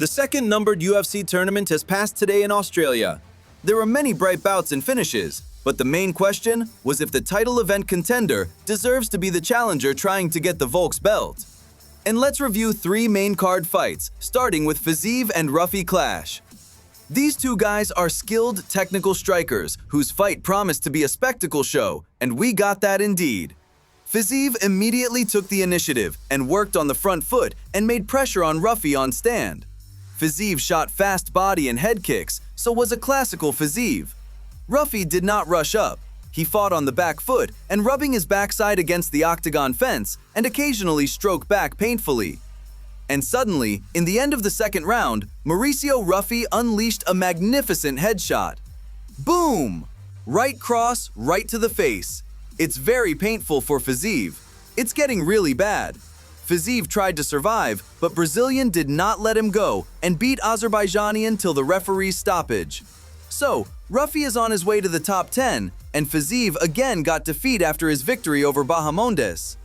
The second numbered UFC tournament has passed today in Australia. There were many bright bouts and finishes, but the main question was if the title event contender deserves to be the challenger trying to get the Volk's belt. And let's review three main card fights, starting with Fiziev and Ruffy clash. These two guys are skilled technical strikers whose fight promised to be a spectacle show, and we got that indeed. Fiziev immediately took the initiative and worked on the front foot and made pressure on Ruffy on stand. Fiziev shot fast body and head kicks, so was a classical Fiziev. Ruffy did not rush up. He fought on the back foot and rubbing his backside against the octagon fence and occasionally stroked back painfully. And suddenly, in the end of the second round, Mauricio Ruffy unleashed a magnificent headshot. Boom! Right cross, right to the face. It's very painful for Fiziev. It's getting really bad. Fiziev tried to survive, but Brazilian did not let him go and beat Azerbaijanian till the referee's stoppage. So, Ruffy is on his way to the top 10, and Fiziev again got defeat after his victory over Bahamondes.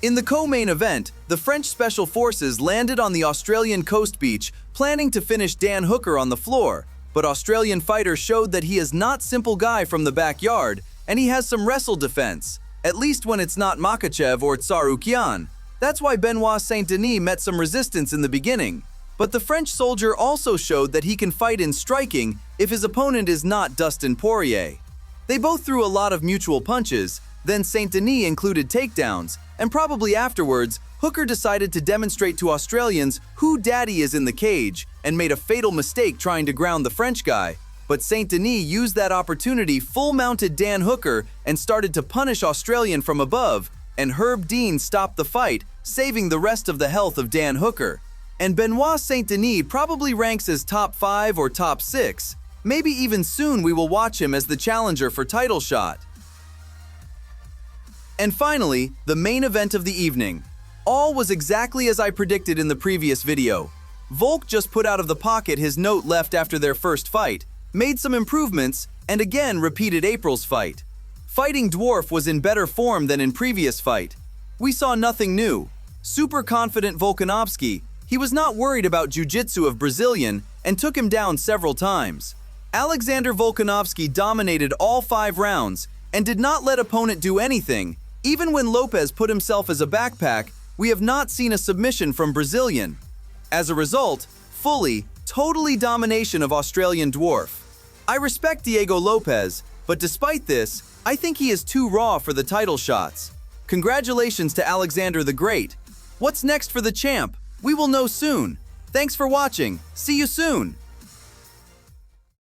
In the co-main event, the French Special Forces landed on the Australian coast beach, planning to finish Dan Hooker on the floor, but Australian fighter showed that he is not simple guy from the backyard, and he has some wrestle defense, at least when it's not Makhachev or Tsarukyan. That's why Benoit Saint-Denis met some resistance in the beginning. But the French soldier also showed that he can fight in striking if his opponent is not Dustin Poirier. They both threw a lot of mutual punches, then Saint-Denis included takedowns, and probably afterwards, Hooker decided to demonstrate to Australians who daddy is in the cage and made a fatal mistake trying to ground the French guy. But Saint-Denis used that opportunity, full-mounted Dan Hooker, and started to punish Australian from above, and Herb Dean stopped the fight, saving the rest of the health of Dan Hooker. And Benoit Saint-Denis probably ranks as top 5 or top 6. Maybe even soon we will watch him as the challenger for title shot. And finally, the main event of the evening. All was exactly as I predicted in the previous video. Volk just put out of the pocket his note left after their first fight, made some improvements, and again repeated April's fight. Fighting Dwarf was in better form than in previous fight. We saw nothing new. Super confident Volkanovski, he was not worried about jiu-jitsu of Brazilian and took him down several times. Alexander Volkanovski dominated all 5 rounds and did not let opponent do anything. Even when Lopes put himself as a backpack, we have not seen a submission from Brazilian. As a result, totally domination of Australian Dwarf. I respect Diego Lopes, but despite this, I think he is too raw for the title shots. Congratulations to Alexander the Great. What's next for the champ? We will know soon. Thanks for watching. See you soon.